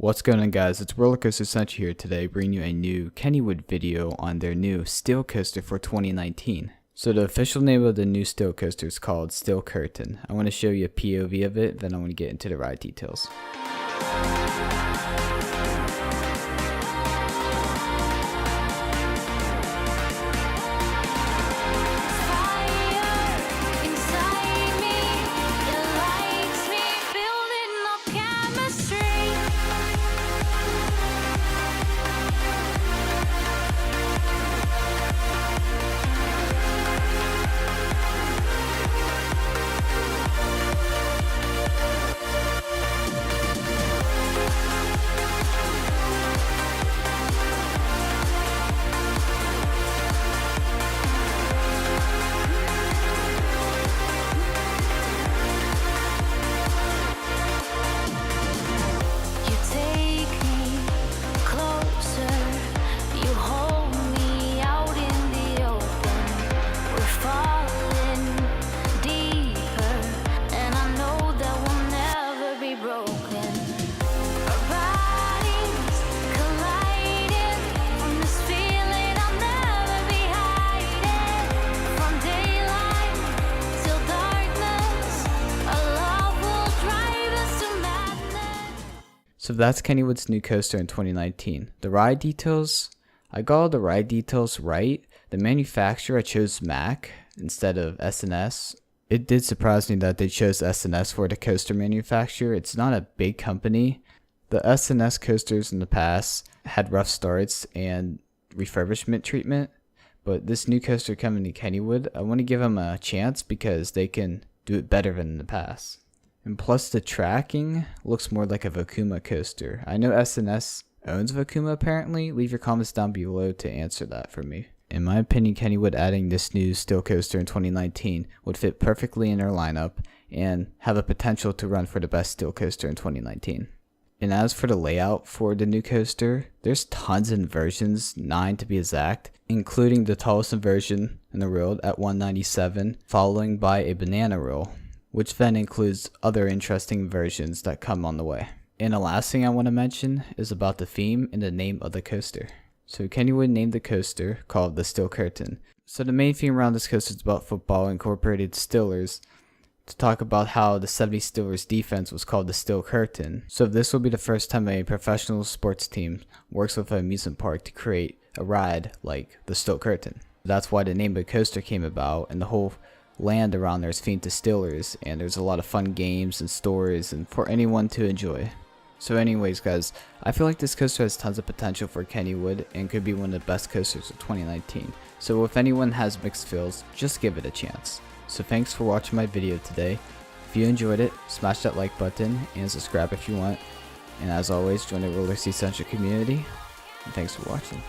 What's going on, guys? It's Rollercoaster Central here today, bringing you a new Kennywood video on their new steel coaster for 2019. So the official name of the new steel coaster is called Steel Curtain. I want to show you a POV of it, then I want to get into the ride details. So that's Kennywood's new coaster in 2019. The ride details, I got all the ride details right. The manufacturer, I chose Mack instead of S&S. It did surprise me that they chose S&S for the coaster manufacturer. It's not a big company. The S&S coasters in the past had rough starts and refurbishment treatment, but this new coaster coming to Kennywood, I want to give them a chance because they can do it better than in the past. And plus the tracking looks more like a Vekoma coaster. I know S&S owns Vekoma apparently. Leave your comments down below to answer that for me. In my opinion, Kennywood adding this new steel coaster in 2019 would fit perfectly in their lineup and have a potential to run for the best steel coaster in 2019. And as for the layout for the new coaster, there's tons of inversions, 9 to be exact, including the tallest inversion in the world at 197, following by a banana roll, which then includes other interesting versions that come on the way. And the last thing I want to mention is about the theme and the name of the coaster. So Kennywood named the coaster called the Steel Curtain. So the main theme around this coaster is about football, incorporated Steelers, to talk about how the 70s Steelers defense was called the Steel Curtain. So this will be the first time a professional sports team works with an amusement park to create a ride like the Steel Curtain. That's why the name of the coaster came about, and the whole land around there is themed to Steelers, and there's a lot of fun games and stories and for anyone to enjoy. So anyways, guys, I feel like this coaster has tons of potential for Kennywood and could be one of the best coasters of 2019. So if anyone has mixed feels, just give it a chance. So thanks for watching my video today. If you enjoyed it, smash that like button and subscribe if you want. And as always, join the Rollercoaster Central community. And thanks for watching.